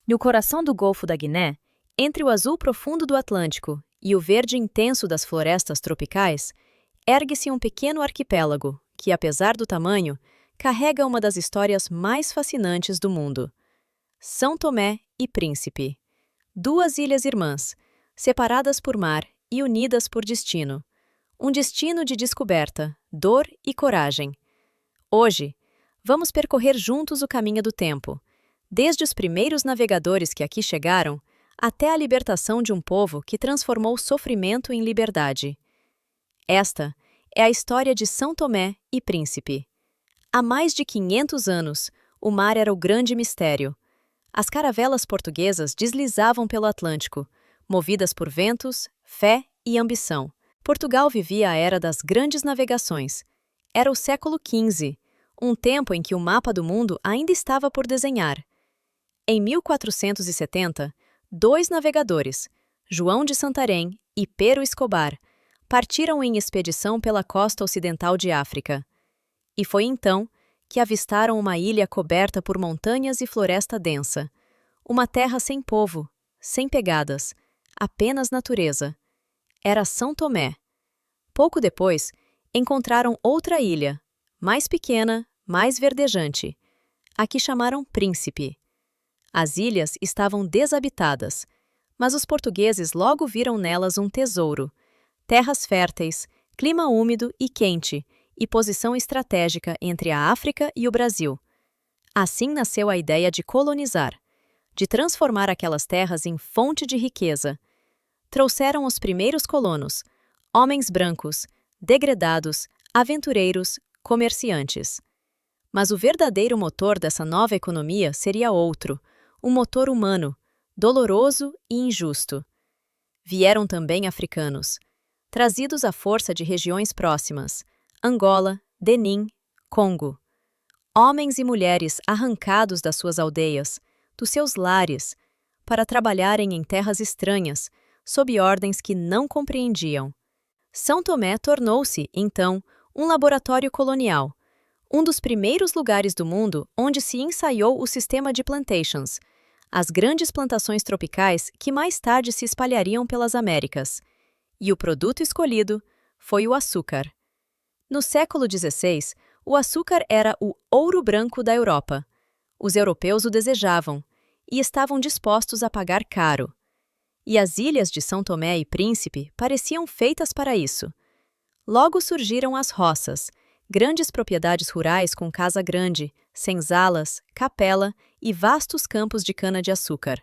No coração do Golfo da Guiné, entre o azul profundo do Atlântico e o verde intenso das florestas tropicais, ergue-se um pequeno arquipélago que, apesar do tamanho, carrega uma das histórias mais fascinantes do mundo. São Tomé e Príncipe. Duas ilhas irmãs, separadas por mar e unidas por destino. Um destino de descoberta, dor e coragem. Hoje, vamos percorrer juntos o caminho do tempo, desde os primeiros navegadores que aqui chegaram, até a libertação de um povo que transformou sofrimento em liberdade. Esta é a história de São Tomé e Príncipe. Há mais de 500 anos, o mar era o grande mistério. As caravelas portuguesas deslizavam pelo Atlântico, movidas por ventos, fé e ambição. Portugal vivia a era das grandes navegações. Era o século XV, um tempo em que o mapa do mundo ainda estava por desenhar. Em 1470, dois navegadores, João de Santarém e Pero Escobar, partiram em expedição pela costa ocidental de África. E foi então que avistaram uma ilha coberta por montanhas e floresta densa. Uma terra sem povo, sem pegadas, apenas natureza. Era São Tomé. Pouco depois, encontraram outra ilha, mais pequena, mais verdejante. A que chamaram Príncipe. As ilhas estavam desabitadas, mas os portugueses logo viram nelas um tesouro. Terras férteis, clima úmido e quente, e posição estratégica entre a África e o Brasil. Assim nasceu a ideia de colonizar, de transformar aquelas terras em fonte de riqueza. Trouxeram os primeiros colonos, homens brancos, degredados, aventureiros, comerciantes. Mas o verdadeiro motor dessa nova economia seria outro, um motor humano, doloroso e injusto. Vieram também africanos, trazidos à força de regiões próximas, Angola, Benin, Congo. Homens e mulheres arrancados das suas aldeias, dos seus lares, para trabalharem em terras estranhas, sob ordens que não compreendiam. São Tomé tornou-se, então, um laboratório colonial, um dos primeiros lugares do mundo onde se ensaiou o sistema de plantations, as grandes plantações tropicais que mais tarde se espalhariam pelas Américas. E o produto escolhido foi o açúcar. No século XVI, o açúcar era o ouro branco da Europa. Os europeus o desejavam e estavam dispostos a pagar caro. E as ilhas de São Tomé e Príncipe pareciam feitas para isso. Logo surgiram as roças, grandes propriedades rurais com casa grande, senzalas, capela e vastos campos de cana-de-açúcar.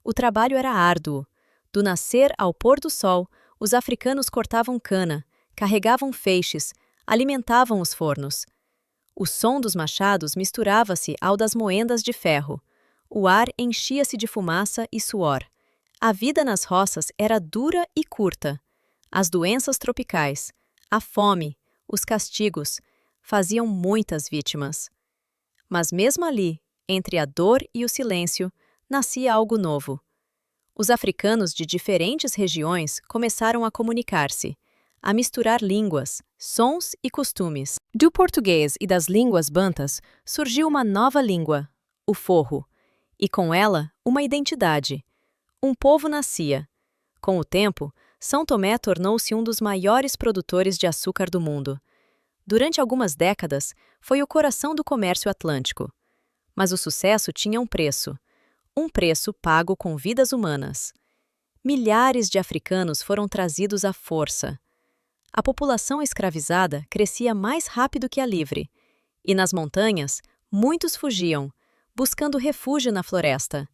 O trabalho era árduo. Do nascer ao pôr do sol, os africanos cortavam cana, carregavam feixes, alimentavam os fornos. O som dos machados misturava-se ao das moendas de ferro. O ar enchia-se de fumaça e suor. A vida nas roças era dura e curta. As doenças tropicais, a fome, os castigos, faziam muitas vítimas. Mas mesmo ali, entre a dor e o silêncio, nascia algo novo. Os africanos de diferentes regiões começaram a comunicar-se, a misturar línguas, sons e costumes. Do português e das línguas bantas surgiu uma nova língua, o forro, e com ela uma identidade. Um povo nascia. Com o tempo, São Tomé tornou-se um dos maiores produtores de açúcar do mundo. Durante algumas décadas, foi o coração do comércio atlântico. Mas o sucesso tinha um preço pago com vidas humanas. Milhares de africanos foram trazidos à força. A população escravizada crescia mais rápido que a livre, e nas montanhas, muitos fugiam, buscando refúgio na floresta.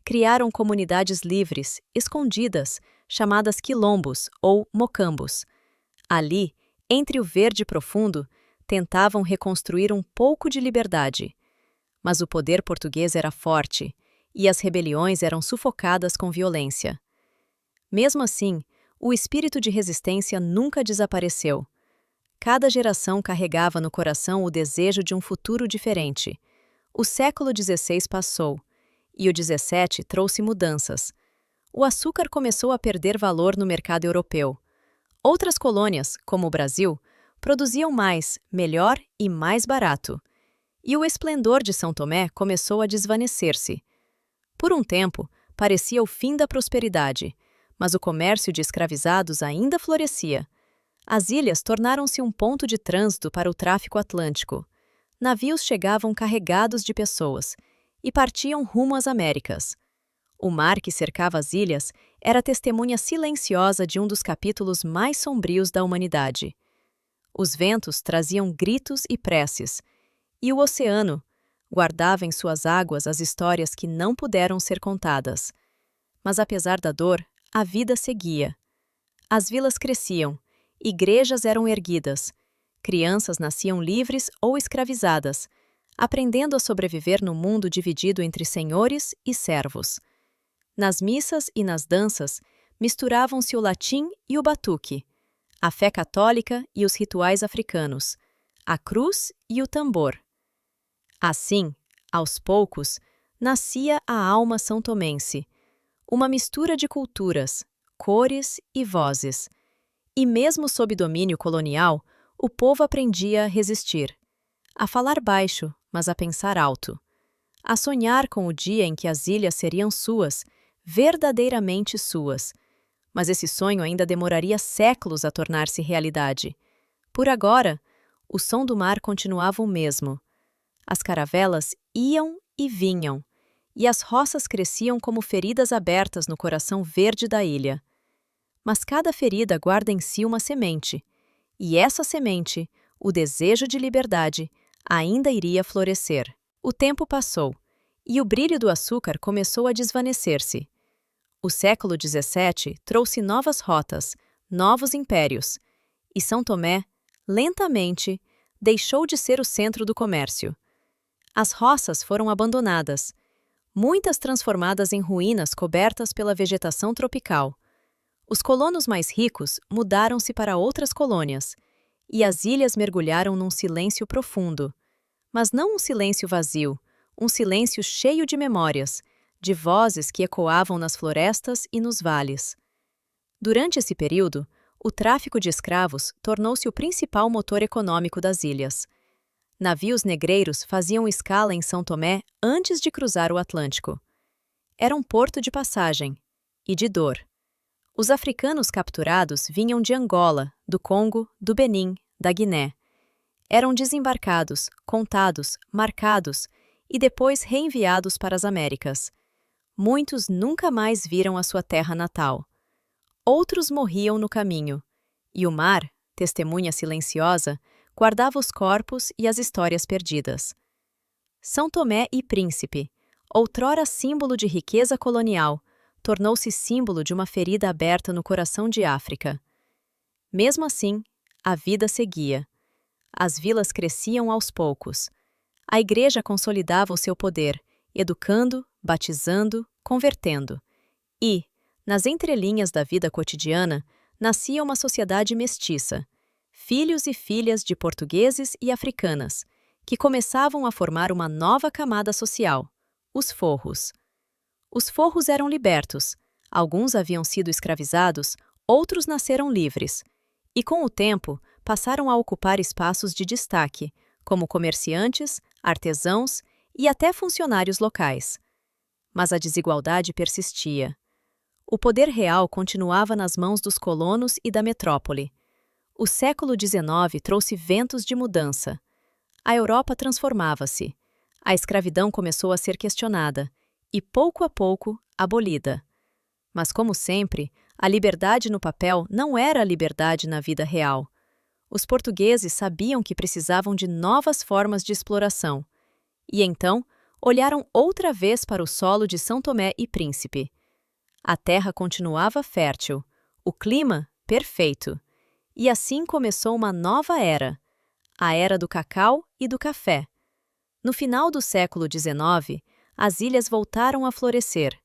Criaram comunidades livres, escondidas, chamadas quilombos ou mocambos. Ali, entre o verde profundo, tentavam reconstruir um pouco de liberdade. Mas o poder português era forte, e as rebeliões eram sufocadas com violência. Mesmo assim, o espírito de resistência nunca desapareceu. Cada geração carregava no coração o desejo de um futuro diferente. O século XVI passou, e o XVII trouxe mudanças. O açúcar começou a perder valor no mercado europeu. Outras colônias, como o Brasil, produziam mais, melhor e mais barato. E o esplendor de São Tomé começou a desvanecer-se. Por um tempo, parecia o fim da prosperidade, mas o comércio de escravizados ainda florescia. As ilhas tornaram-se um ponto de trânsito para o tráfico atlântico. Navios chegavam carregados de pessoas e partiam rumo às Américas. O mar que cercava as ilhas era testemunha silenciosa de um dos capítulos mais sombrios da humanidade. Os ventos traziam gritos e preces, e o oceano guardava em suas águas as histórias que não puderam ser contadas. Mas apesar da dor, a vida seguia. As vilas cresciam, igrejas eram erguidas, crianças nasciam livres ou escravizadas, aprendendo a sobreviver no mundo dividido entre senhores e servos. Nas missas e nas danças, misturavam-se o latim e o batuque, a fé católica e os rituais africanos, a cruz e o tambor. Assim, aos poucos, nascia a alma são-tomense, uma mistura de culturas, cores e vozes. E mesmo sob domínio colonial, o povo aprendia a resistir, a falar baixo, mas a pensar alto, a sonhar com o dia em que as ilhas seriam suas, verdadeiramente suas. Mas esse sonho ainda demoraria séculos a tornar-se realidade. Por agora, o som do mar continuava o mesmo. As caravelas iam e vinham, e as roças cresciam como feridas abertas no coração verde da ilha. Mas cada ferida guarda em si uma semente, e essa semente, o desejo de liberdade, ainda iria florescer. O tempo passou, e o brilho do açúcar começou a desvanecer-se. O século XVII trouxe novas rotas, novos impérios, e São Tomé, lentamente, deixou de ser o centro do comércio. As roças foram abandonadas, muitas transformadas em ruínas cobertas pela vegetação tropical. Os colonos mais ricos mudaram-se para outras colônias, e as ilhas mergulharam num silêncio profundo. Mas não um silêncio vazio, um silêncio cheio de memórias, de vozes que ecoavam nas florestas e nos vales. Durante esse período, o tráfico de escravos tornou-se o principal motor econômico das ilhas. Navios negreiros faziam escala em São Tomé antes de cruzar o Atlântico. Era um porto de passagem e de dor. Os africanos capturados vinham de Angola, do Congo, do Benim, da Guiné. Eram desembarcados, contados, marcados e depois reenviados para as Américas. Muitos nunca mais viram a sua terra natal. Outros morriam no caminho, e o mar, testemunha silenciosa, guardava os corpos e as histórias perdidas. São Tomé e Príncipe, outrora símbolo de riqueza colonial, tornou-se símbolo de uma ferida aberta no coração de África. Mesmo assim, a vida seguia. As vilas cresciam aos poucos. A igreja consolidava o seu poder, educando, batizando, convertendo. E, nas entrelinhas da vida cotidiana, nascia uma sociedade mestiça, filhos e filhas de portugueses e africanas, que começavam a formar uma nova camada social, os forros. Os forros eram libertos, alguns haviam sido escravizados, outros nasceram livres, e com o tempo passaram a ocupar espaços de destaque, como comerciantes, artesãos e até funcionários locais. Mas a desigualdade persistia. O poder real continuava nas mãos dos colonos e da metrópole. O século XIX trouxe ventos de mudança. A Europa transformava-se. A escravidão começou a ser questionada e, pouco a pouco, abolida. Mas, como sempre, a liberdade no papel não era a liberdade na vida real. Os portugueses sabiam que precisavam de novas formas de exploração. E então, olharam outra vez para o solo de São Tomé e Príncipe. A terra continuava fértil, o clima perfeito. E assim começou uma nova era, a era do cacau e do café. No final do século XIX, as ilhas voltaram a florescer,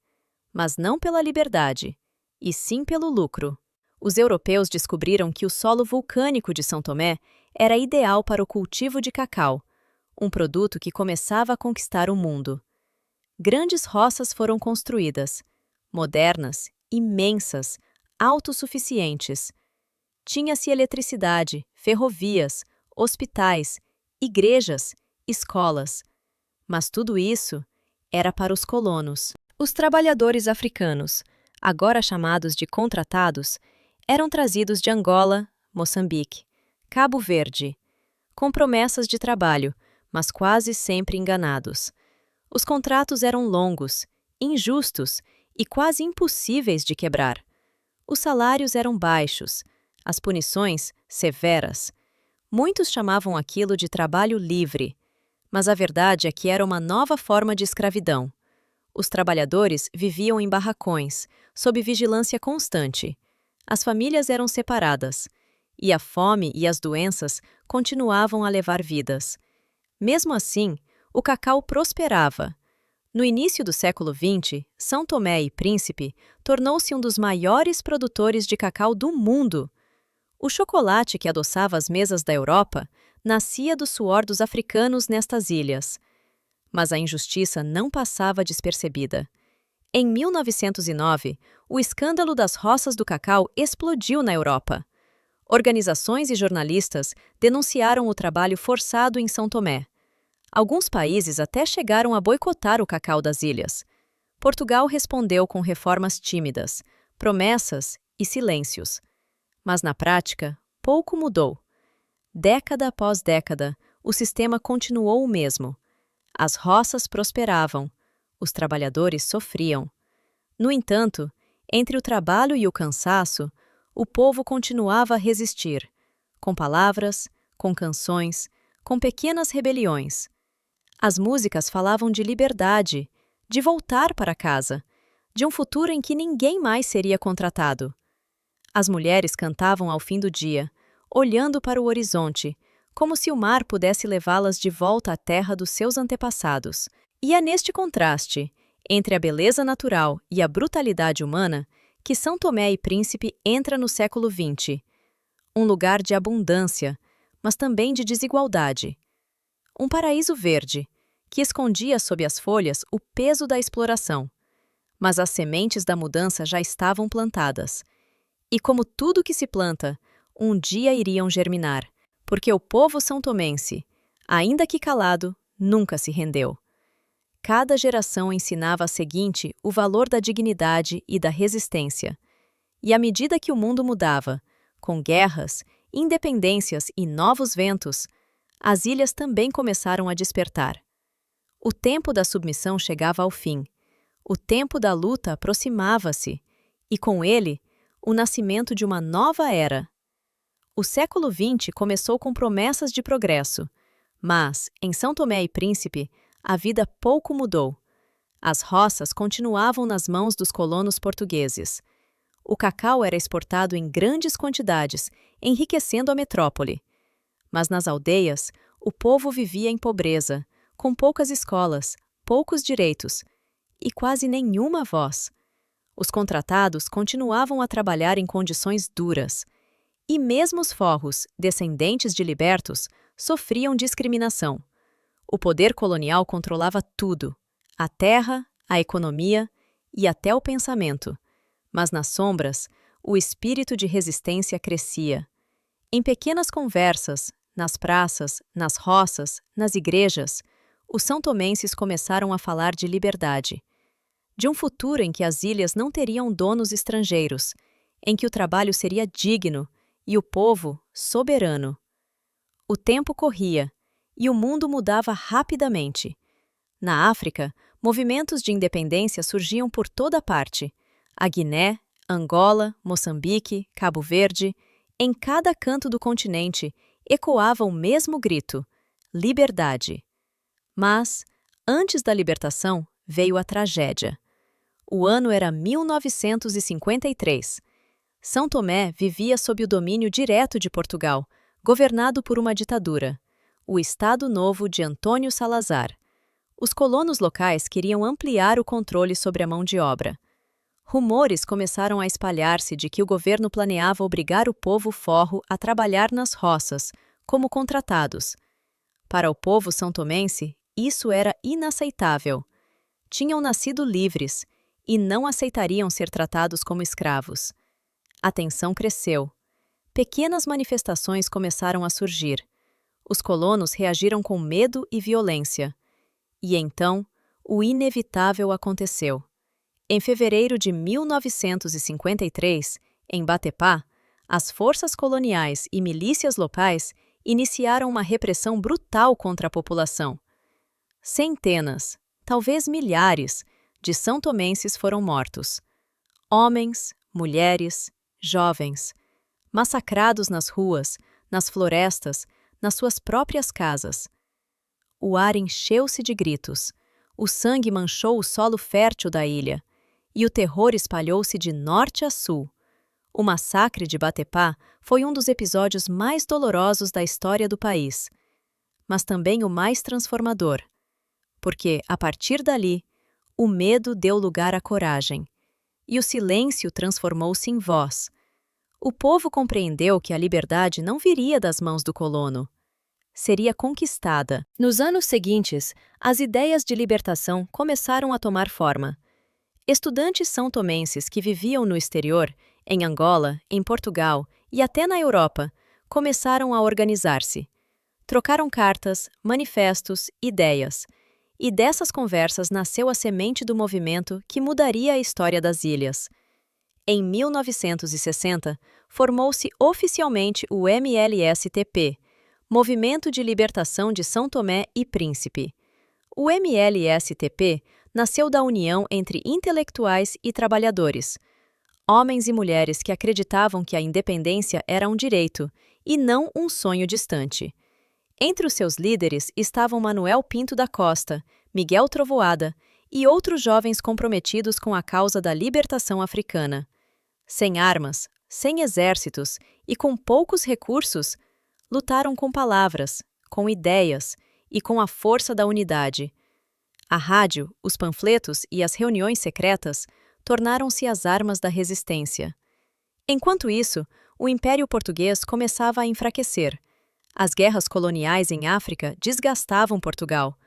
mas não pela liberdade, e sim pelo lucro. Os europeus descobriram que o solo vulcânico de São Tomé era ideal para o cultivo de cacau, um produto que começava a conquistar o mundo. Grandes roças foram construídas, modernas, imensas, autossuficientes. Tinha-se eletricidade, ferrovias, hospitais, igrejas, escolas. Mas tudo isso era para os colonos. Os trabalhadores africanos, agora chamados de contratados, eram trazidos de Angola, Moçambique, Cabo Verde, com promessas de trabalho, mas quase sempre enganados. Os contratos eram longos, injustos e quase impossíveis de quebrar. Os salários eram baixos, as punições severas. Muitos chamavam aquilo de trabalho livre, mas a verdade é que era uma nova forma de escravidão. Os trabalhadores viviam em barracões, sob vigilância constante. As famílias eram separadas, e a fome e as doenças continuavam a levar vidas. Mesmo assim, o cacau prosperava. No início do século XX, São Tomé e Príncipe tornou-se um dos maiores produtores de cacau do mundo. O chocolate que adoçava as mesas da Europa nascia do suor dos africanos nestas ilhas. Mas a injustiça não passava despercebida. Em 1909, o escândalo das roças do cacau explodiu na Europa. Organizações e jornalistas denunciaram o trabalho forçado em São Tomé. Alguns países até chegaram a boicotar o cacau das ilhas. Portugal respondeu com reformas tímidas, promessas e silêncios. Mas na prática, pouco mudou. Década após década, o sistema continuou o mesmo. As roças prosperavam, os trabalhadores sofriam. No entanto, entre o trabalho e o cansaço, o povo continuava a resistir, com palavras, com canções, com pequenas rebeliões. As músicas falavam de liberdade, de voltar para casa, de um futuro em que ninguém mais seria contratado. As mulheres cantavam ao fim do dia, olhando para o horizonte, como se o mar pudesse levá-las de volta à terra dos seus antepassados. E é neste contraste, entre a beleza natural e a brutalidade humana, que São Tomé e Príncipe entra no século XX. Um lugar de abundância, mas também de desigualdade. Um paraíso verde, que escondia sob as folhas o peso da exploração. Mas as sementes da mudança já estavam plantadas. E como tudo que se planta, um dia iriam germinar, porque o povo são-tomense, ainda que calado, nunca se rendeu. Cada geração ensinava a seguinte o valor da dignidade e da resistência. E à medida que o mundo mudava, com guerras, independências e novos ventos, as ilhas também começaram a despertar. O tempo da submissão chegava ao fim. O tempo da luta aproximava-se, e com ele, o nascimento de uma nova era. O século XX começou com promessas de progresso, mas, em São Tomé e Príncipe, a vida pouco mudou. As roças continuavam nas mãos dos colonos portugueses. O cacau era exportado em grandes quantidades, enriquecendo a metrópole. Mas nas aldeias, o povo vivia em pobreza, com poucas escolas, poucos direitos e quase nenhuma voz. Os contratados continuavam a trabalhar em condições duras. E mesmo os forros, descendentes de libertos, sofriam discriminação. O poder colonial controlava tudo: a terra, a economia e até o pensamento. Mas nas sombras, o espírito de resistência crescia. Em pequenas conversas, nas praças, nas roças, nas igrejas, os são-tomenses começaram a falar de liberdade. De um futuro em que as ilhas não teriam donos estrangeiros, em que o trabalho seria digno e o povo soberano. O tempo corria e o mundo mudava rapidamente. Na África, movimentos de independência surgiam por toda parte. A Guiné, Angola, Moçambique, Cabo Verde, em cada canto do continente, ecoava o mesmo grito: liberdade. Mas, antes da libertação, veio a tragédia. O ano era 1953. São Tomé vivia sob o domínio direto de Portugal, governado por uma ditadura, o Estado Novo de Antônio Salazar. Os colonos locais queriam ampliar o controle sobre a mão de obra. Rumores começaram a espalhar-se de que o governo planeava obrigar o povo forro a trabalhar nas roças, como contratados. Para o povo são-tomense, isso era inaceitável. Tinham nascido livres e não aceitariam ser tratados como escravos. A tensão cresceu. Pequenas manifestações começaram a surgir. Os colonos reagiram com medo e violência. E então, o inevitável aconteceu. Em fevereiro de 1953, em Batepá, as forças coloniais e milícias locais iniciaram uma repressão brutal contra a população. Centenas, talvez milhares, de são-tomenses foram mortos. Homens, mulheres, jovens, massacrados nas ruas, nas florestas, nas suas próprias casas. O ar encheu-se de gritos, o sangue manchou o solo fértil da ilha, e o terror espalhou-se de norte a sul. O massacre de Batepá foi um dos episódios mais dolorosos da história do país, mas também o mais transformador, porque, a partir dali, o medo deu lugar à coragem, e o silêncio transformou-se em voz. O povo compreendeu que a liberdade não viria das mãos do colono. Seria conquistada. Nos anos seguintes, as ideias de libertação começaram a tomar forma. Estudantes são-tomenses que viviam no exterior, em Angola, em Portugal e até na Europa, começaram a organizar-se. Trocaram cartas, manifestos, ideias. E dessas conversas nasceu a semente do movimento que mudaria a história das ilhas. Em 1960, formou-se oficialmente o MLSTP, Movimento de Libertação de São Tomé e Príncipe. O MLSTP nasceu da união entre intelectuais e trabalhadores, homens e mulheres que acreditavam que a independência era um direito e não um sonho distante. Entre os seus líderes estavam Manuel Pinto da Costa, Miguel Trovoada e outros jovens comprometidos com a causa da libertação africana. Sem armas, sem exércitos e com poucos recursos, lutaram com palavras, com ideias e com a força da unidade. A rádio, os panfletos e as reuniões secretas tornaram-se as armas da resistência. Enquanto isso, o Império Português começava a enfraquecer. As guerras coloniais em África desgastavam Portugal.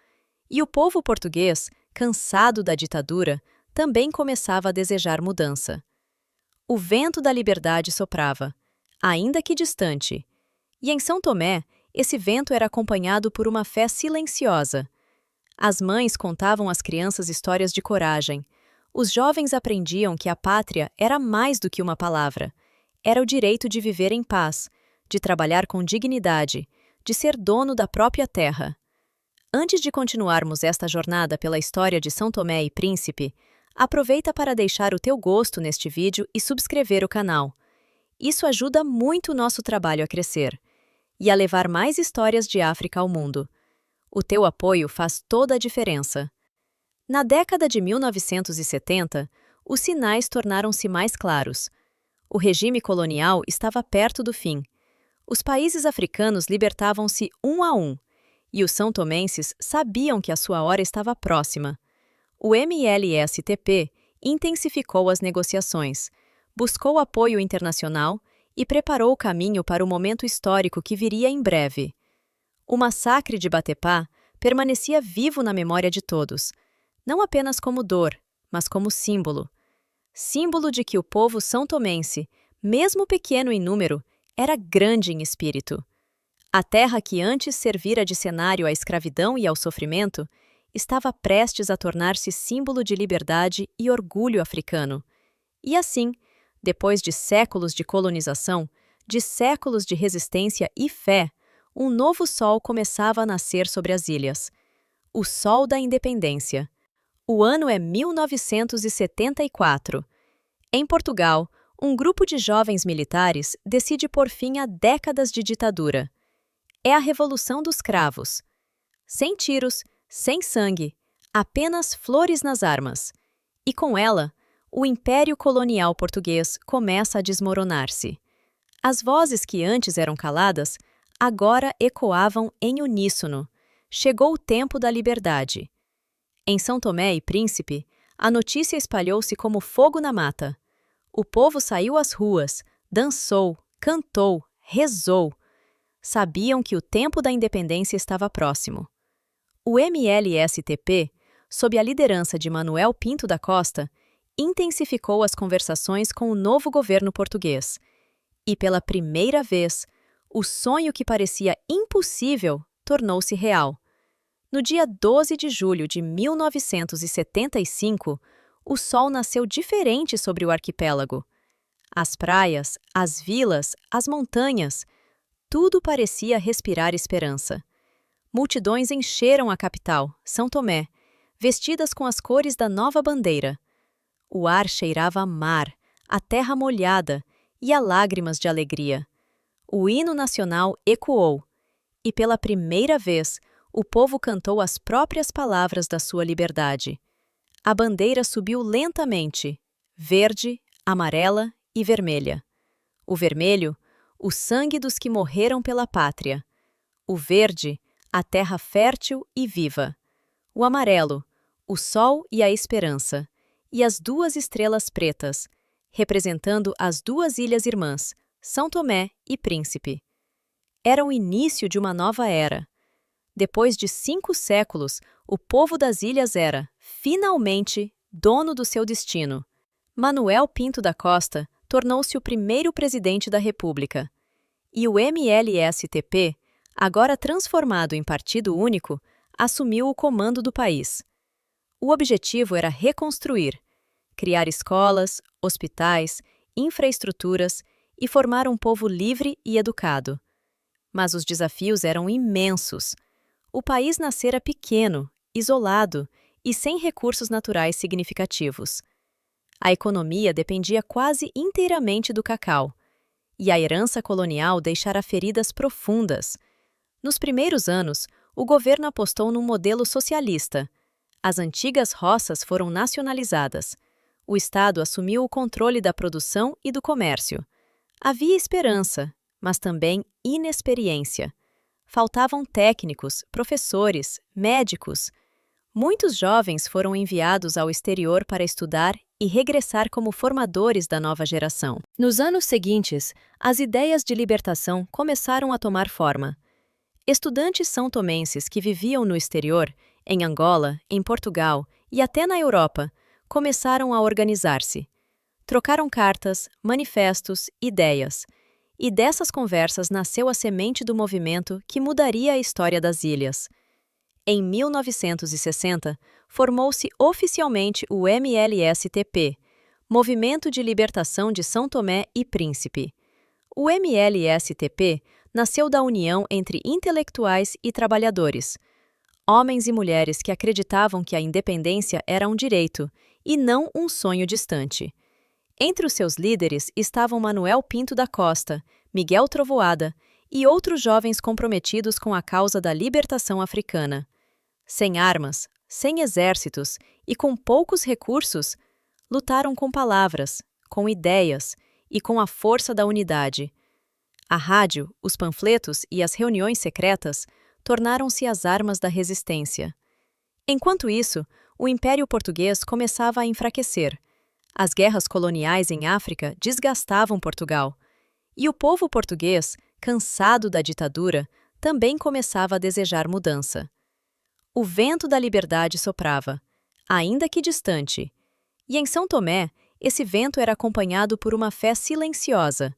E o povo português, cansado da ditadura, também começava a desejar mudança. O vento da liberdade soprava, ainda que distante. E em São Tomé, esse vento era acompanhado por uma fé silenciosa. As mães contavam às crianças histórias de coragem. Os jovens aprendiam que a pátria era mais do que uma palavra. Era o direito de viver em paz, de trabalhar com dignidade, de ser dono da própria terra. Antes de continuarmos esta jornada pela história de São Tomé e Príncipe, aproveita para deixar o teu gosto neste vídeo e subscrever o canal. Isso ajuda muito o nosso trabalho a crescer e a levar mais histórias de África ao mundo. O teu apoio faz toda a diferença. Na década de 1970, os sinais tornaram-se mais claros. O regime colonial estava perto do fim. Os países africanos libertavam-se um a um, e os são-tomenses sabiam que a sua hora estava próxima. O MLSTP intensificou as negociações, buscou apoio internacional e preparou o caminho para o momento histórico que viria em breve. O massacre de Batepá permanecia vivo na memória de todos, não apenas como dor, mas como símbolo. Símbolo de que o povo são-tomense, mesmo pequeno em número, era grande em espírito. A terra que antes servira de cenário à escravidão e ao sofrimento, estava prestes a tornar-se símbolo de liberdade e orgulho africano. E assim, depois de séculos de colonização, de séculos de resistência e fé, um novo sol começava a nascer sobre as ilhas. O sol da independência. O ano é 1974. Em Portugal, um grupo de jovens militares decide pôr fim a décadas de ditadura. É a Revolução dos Cravos. Sem tiros, sem sangue, apenas flores nas armas. E com ela, o Império Colonial Português começa a desmoronar-se. As vozes que antes eram caladas, agora ecoavam em uníssono. Chegou o tempo da liberdade. Em São Tomé e Príncipe, a notícia espalhou-se como fogo na mata. O povo saiu às ruas, dançou, cantou, rezou. Sabiam que o tempo da independência estava próximo. O MLSTP, sob a liderança de Manuel Pinto da Costa, intensificou as conversações com o novo governo português. E pela primeira vez, o sonho que parecia impossível tornou-se real. No dia 12 de julho de 1975, o sol nasceu diferente sobre o arquipélago. As praias, as vilas, as montanhas, tudo parecia respirar esperança. Multidões encheram a capital, São Tomé, vestidas com as cores da nova bandeira. O ar cheirava a mar, a terra molhada e a lágrimas de alegria. O hino nacional ecoou, e pela primeira vez o povo cantou as próprias palavras da sua liberdade. A bandeira subiu lentamente, verde, amarela e vermelha. O vermelho, o sangue dos que morreram pela pátria. O verde, a terra fértil e viva. O amarelo, o sol e a esperança. E as duas estrelas pretas, representando as duas ilhas irmãs, São Tomé e Príncipe. Era o início de uma nova era. Depois de 5 séculos, o povo das ilhas era, finalmente, dono do seu destino. Manuel Pinto da Costa tornou-se o primeiro presidente da República. E o MLSTP, agora transformado em partido único, assumiu o comando do país. O objetivo era reconstruir, criar escolas, hospitais, infraestruturas e formar um povo livre e educado. Mas os desafios eram imensos. O país nascera pequeno, isolado e sem recursos naturais significativos. A economia dependia quase inteiramente do cacau, e a herança colonial deixara feridas profundas. Nos primeiros anos, o governo apostou num modelo socialista. As antigas roças foram nacionalizadas. O Estado assumiu o controle da produção e do comércio. Havia esperança, mas também inexperiência. Faltavam técnicos, professores, médicos. Muitos jovens foram enviados ao exterior para estudar e regressar como formadores da nova geração. Nos anos seguintes, as ideias de libertação começaram a tomar forma. Estudantes são-tomenses que viviam no exterior, em Angola, em Portugal e até na Europa, começaram a organizar-se. Trocaram cartas, manifestos, ideias. E dessas conversas nasceu a semente do movimento que mudaria a história das ilhas. Em 1960, formou-se oficialmente o MLSTP, Movimento de Libertação de São Tomé e Príncipe. O MLSTP nasceu da união entre intelectuais e trabalhadores, homens e mulheres que acreditavam que a independência era um direito e não um sonho distante. Entre os seus líderes estavam Manuel Pinto da Costa, Miguel Trovoada e outros jovens comprometidos com a causa da libertação africana. Sem armas, sem exércitos e com poucos recursos, lutaram com palavras, com ideias e com a força da unidade. A rádio, os panfletos e as reuniões secretas tornaram-se as armas da resistência. Enquanto isso, o Império Português começava a enfraquecer. As guerras coloniais em África desgastavam Portugal. E o povo português, cansado da ditadura, também começava a desejar mudança. O vento da liberdade soprava, ainda que distante. E em São Tomé, esse vento era acompanhado por uma fé silenciosa.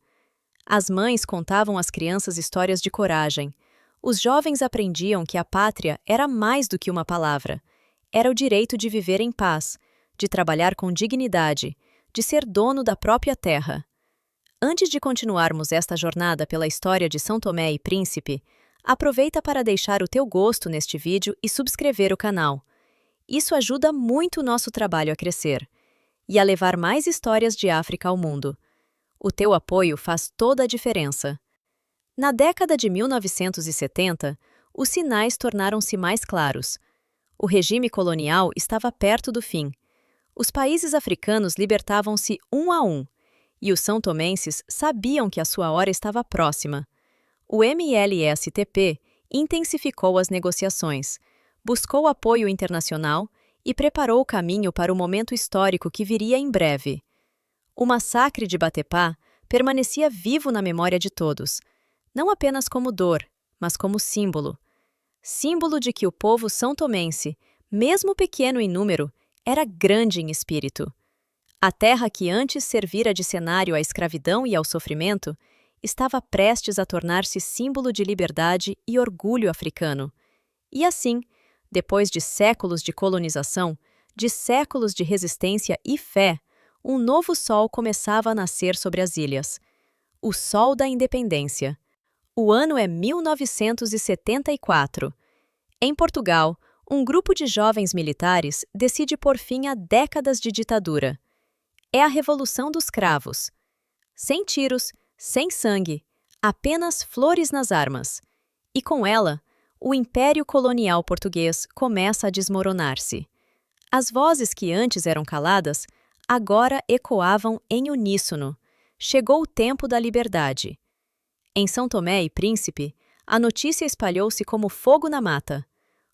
As mães contavam às crianças histórias de coragem. Os jovens aprendiam que a pátria era mais do que uma palavra. Era o direito de viver em paz, de trabalhar com dignidade, de ser dono da própria terra. Antes de continuarmos esta jornada pela história de São Tomé e Príncipe, aproveita para deixar o teu gosto neste vídeo e subscrever o canal. Isso ajuda muito o nosso trabalho a crescer e a levar mais histórias de África ao mundo. O teu apoio faz toda a diferença. Na década de 1970, os sinais tornaram-se mais claros. O regime colonial estava perto do fim. Os países africanos libertavam-se um a um, e os são-tomenses sabiam que a sua hora estava próxima. O MLSTP intensificou as negociações, buscou apoio internacional e preparou o caminho para o momento histórico que viria em breve. O massacre de Batepá permanecia vivo na memória de todos, não apenas como dor, mas como símbolo. Símbolo de que o povo são-tomense, mesmo pequeno em número, era grande em espírito. A terra que antes servira de cenário à escravidão e ao sofrimento, estava prestes a tornar-se símbolo de liberdade e orgulho africano. E assim, depois de séculos de colonização, de séculos de resistência e fé, um novo sol começava a nascer sobre as ilhas. O Sol da Independência. O ano é 1974. Em Portugal, um grupo de jovens militares decide pôr fim a décadas de ditadura. É a Revolução dos Cravos. Sem tiros, sem sangue, apenas flores nas armas. E com ela, o Império Colonial Português começa a desmoronar-se. As vozes que antes eram caladas, agora ecoavam em uníssono. Chegou o tempo da liberdade. Em São Tomé e Príncipe, a notícia espalhou-se como fogo na mata.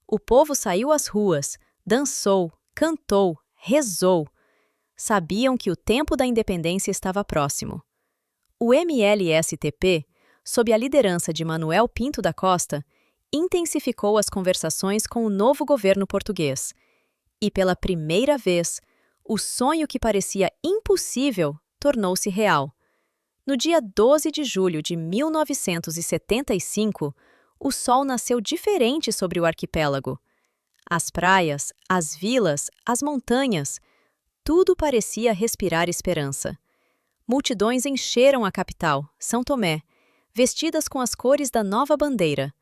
O povo saiu às ruas, dançou, cantou, rezou. Sabiam que o tempo da independência estava próximo. O MLSTP, sob a liderança de Manuel Pinto da Costa, intensificou as conversações com o novo governo português. E pela primeira vez, o sonho que parecia impossível tornou-se real. No dia 12 de julho de 1975, o sol nasceu diferente sobre o arquipélago. As praias, as vilas, as montanhas, tudo parecia respirar esperança. Multidões encheram a capital, São Tomé, vestidas com as cores da nova bandeira.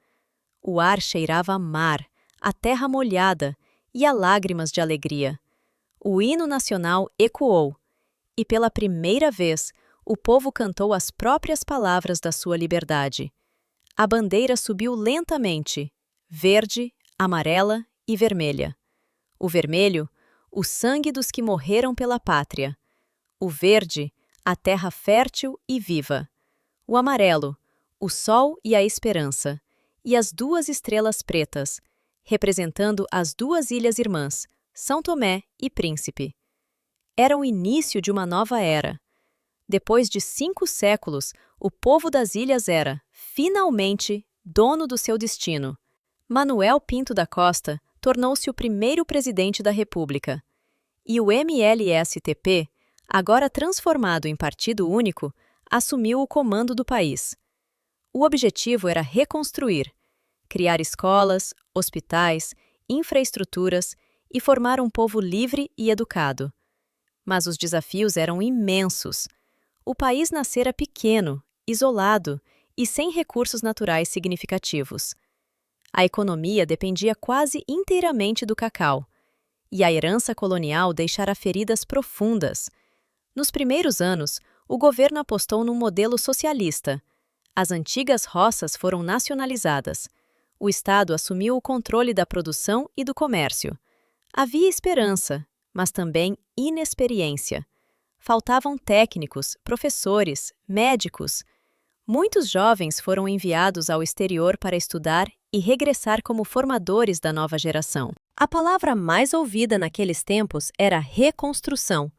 O ar cheirava a mar, a terra molhada e a lágrimas de alegria. O hino nacional ecoou, e pela primeira vez, o povo cantou as próprias palavras da sua liberdade. A bandeira subiu lentamente, verde, amarela e vermelha. O vermelho, o sangue dos que morreram pela pátria. O verde, a terra fértil e viva. O amarelo, o sol e a esperança. E as duas estrelas pretas, representando as duas ilhas irmãs, São Tomé e Príncipe. Era o início de uma nova era. Depois de 5 séculos, o povo das ilhas era, finalmente, dono do seu destino. Manuel Pinto da Costa tornou-se o primeiro presidente da República. E o MLSTP, agora transformado em partido único, assumiu o comando do país. O objetivo era reconstruir, criar escolas, hospitais, infraestruturas e formar um povo livre e educado. Mas os desafios eram imensos. O país nascera pequeno, isolado e sem recursos naturais significativos. A economia dependia quase inteiramente do cacau, e a herança colonial deixara feridas profundas. Nos primeiros anos, o governo apostou num modelo socialista. As antigas roças foram nacionalizadas. O Estado assumiu o controle da produção e do comércio. Havia esperança, mas também inexperiência. Faltavam técnicos, professores, médicos. Muitos jovens foram enviados ao exterior para estudar e regressar como formadores da nova geração. A palavra mais ouvida naqueles tempos era reconstrução.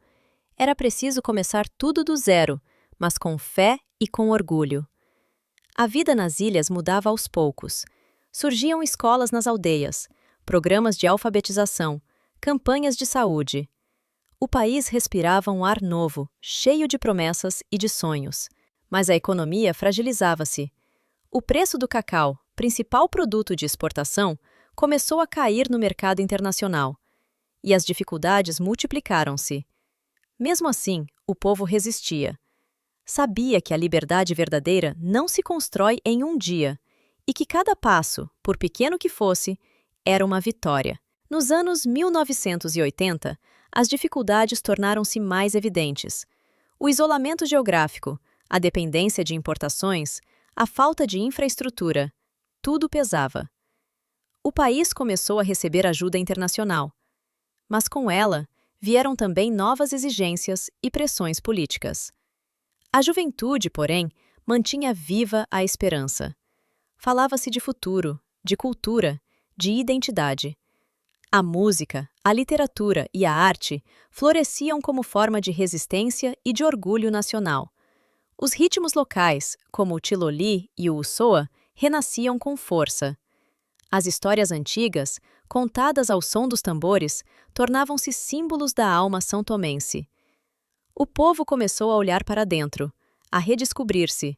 Era preciso começar tudo do zero, mas com fé e com orgulho. A vida nas ilhas mudava aos poucos. Surgiam escolas nas aldeias, programas de alfabetização, campanhas de saúde. O país respirava um ar novo, cheio de promessas e de sonhos. Mas a economia fragilizava-se. O preço do cacau, principal produto de exportação, começou a cair no mercado internacional. E as dificuldades multiplicaram-se. Mesmo assim, o povo resistia. Sabia que a liberdade verdadeira não se constrói em um dia, e que cada passo, por pequeno que fosse, era uma vitória. Nos anos 1980, as dificuldades tornaram-se mais evidentes. O isolamento geográfico, a dependência de importações, a falta de infraestrutura, tudo pesava. O país começou a receber ajuda internacional. Mas com ela, vieram também novas exigências e pressões políticas. A juventude, porém, mantinha viva a esperança. Falava-se de futuro, de cultura, de identidade. A música, a literatura e a arte floresciam como forma de resistência e de orgulho nacional. Os ritmos locais, como o tiloli e o ussoa, renasciam com força. As histórias antigas, contadas ao som dos tambores, tornavam-se símbolos da alma são-tomense. O povo começou a olhar para dentro, a redescobrir-se,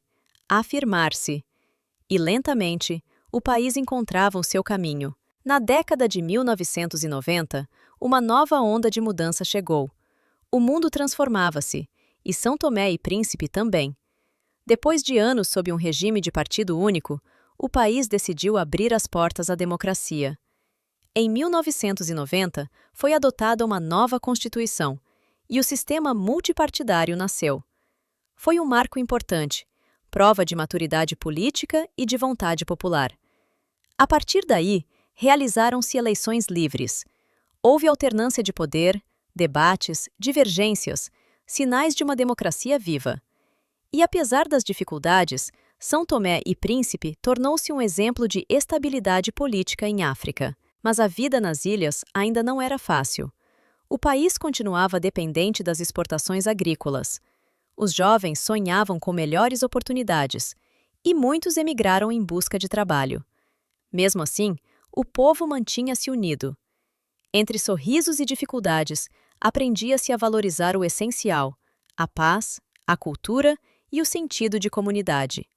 a afirmar-se. E lentamente, o país encontrava o seu caminho. Na década de 1990, uma nova onda de mudança chegou. O mundo transformava-se, e São Tomé e Príncipe também. Depois de anos sob um regime de partido único, o país decidiu abrir as portas à democracia. Em 1990, foi adotada uma nova Constituição, e o sistema multipartidário nasceu. Foi um marco importante, prova de maturidade política e de vontade popular. A partir daí, realizaram-se eleições livres. Houve alternância de poder, debates, divergências, sinais de uma democracia viva. E apesar das dificuldades, São Tomé e Príncipe tornou-se um exemplo de estabilidade política em África. Mas a vida nas ilhas ainda não era fácil. O país continuava dependente das exportações agrícolas. Os jovens sonhavam com melhores oportunidades, e muitos emigraram em busca de trabalho. Mesmo assim, o povo mantinha-se unido. Entre sorrisos e dificuldades, aprendia-se a valorizar o essencial: a paz, a cultura e o sentido de comunidade.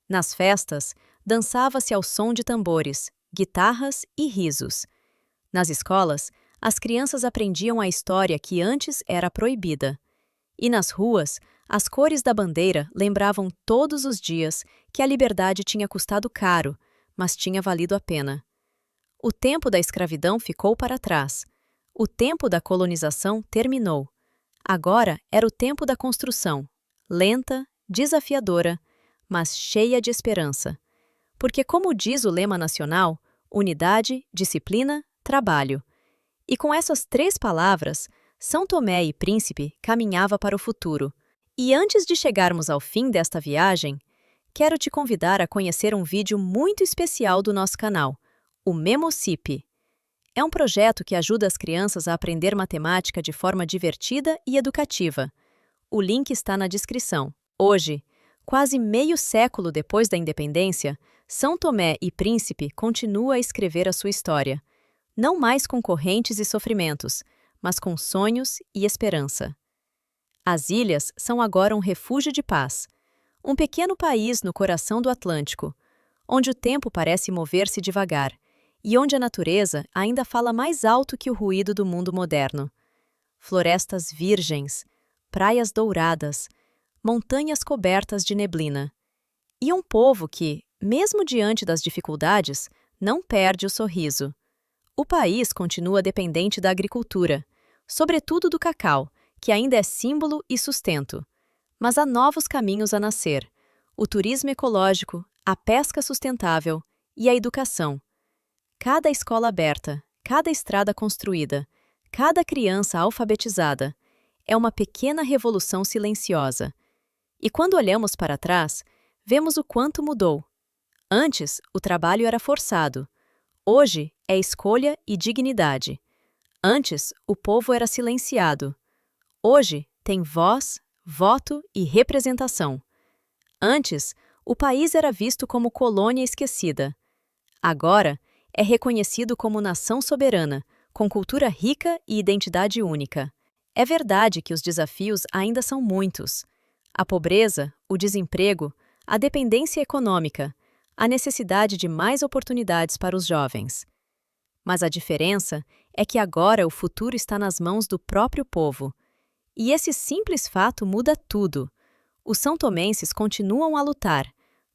Nas festas, dançava-se ao som de tambores, guitarras e risos. Nas escolas, as crianças aprendiam a história que antes era proibida. E nas ruas, as cores da bandeira lembravam todos os dias que a liberdade tinha custado caro, mas tinha valido a pena. O tempo da escravidão ficou para trás. O tempo da colonização terminou. Agora era o tempo da construção, lenta, desafiadora, mas cheia de esperança. Porque, como diz o lema nacional, unidade, disciplina, trabalho. E com essas 3 palavras, São Tomé e Príncipe caminhava para o futuro. E antes de chegarmos ao fim desta viagem, quero te convidar a conhecer um vídeo muito especial do nosso canal, o Memocip. É um projeto que ajuda as crianças a aprender matemática de forma divertida e educativa. O link está na descrição. Hoje, quase meio século depois da independência, São Tomé e Príncipe continua a escrever a sua história. Não mais com correntes e sofrimentos, mas com sonhos e esperança. As ilhas são agora um refúgio de paz, um pequeno país no coração do Atlântico, onde o tempo parece mover-se devagar e onde a natureza ainda fala mais alto que o ruído do mundo moderno. Florestas virgens, praias douradas, montanhas cobertas de neblina. E um povo que, mesmo diante das dificuldades, não perde o sorriso. O país continua dependente da agricultura, sobretudo do cacau, que ainda é símbolo e sustento. Mas há novos caminhos a nascer: o turismo ecológico, a pesca sustentável e a educação. Cada escola aberta, cada estrada construída, cada criança alfabetizada é uma pequena revolução silenciosa. E quando olhamos para trás, vemos o quanto mudou. Antes, o trabalho era forçado. Hoje, é escolha e dignidade. Antes, o povo era silenciado. Hoje, tem voz, voto e representação. Antes, o país era visto como colônia esquecida. Agora, é reconhecido como nação soberana, com cultura rica e identidade única. É verdade que os desafios ainda são muitos. A pobreza, o desemprego, a dependência econômica, a necessidade de mais oportunidades para os jovens. Mas a diferença é que agora o futuro está nas mãos do próprio povo. E esse simples fato muda tudo. Os são-tomenses continuam a lutar,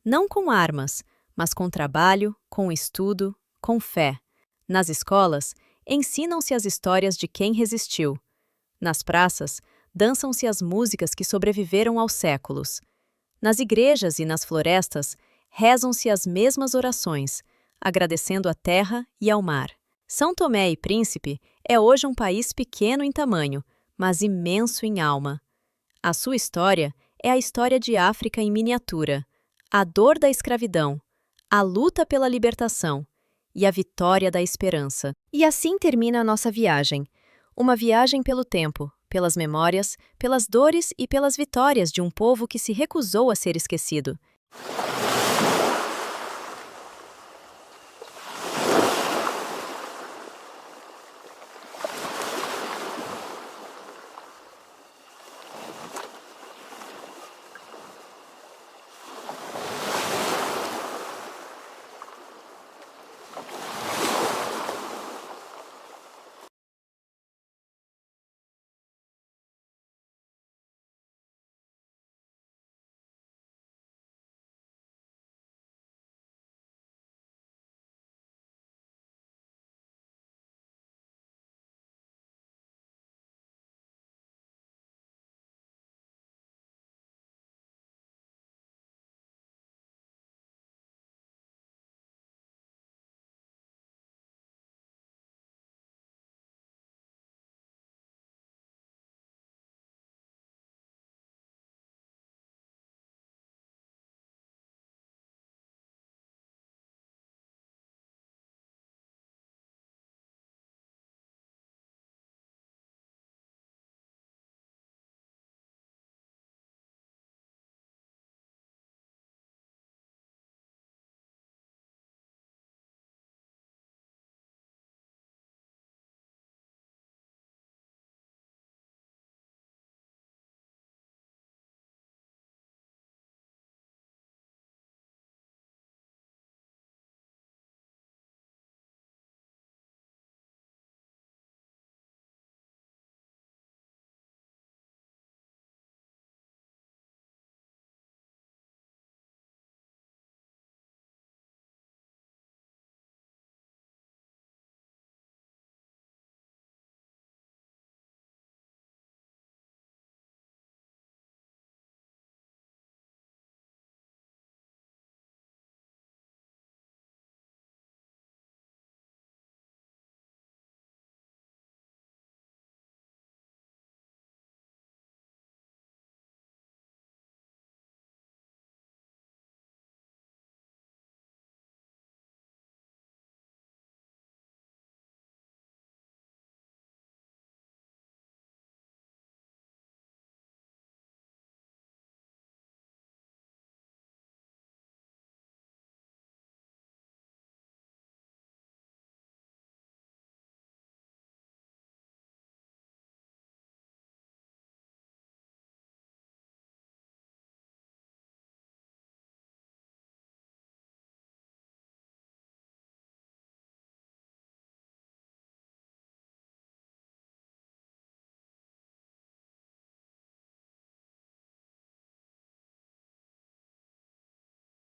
não com armas, mas com trabalho, com estudo, com fé. Nas escolas, ensinam-se as histórias de quem resistiu. Nas praças, dançam-se as músicas que sobreviveram aos séculos. Nas igrejas e nas florestas, rezam-se as mesmas orações, agradecendo à terra e ao mar. São Tomé e Príncipe é hoje um país pequeno em tamanho, mas imenso em alma. A sua história é a história de África em miniatura, a dor da escravidão, a luta pela libertação e a vitória da esperança. E assim termina a nossa viagem. Uma viagem pelo tempo, pelas memórias, pelas dores e pelas vitórias de um povo que se recusou a ser esquecido.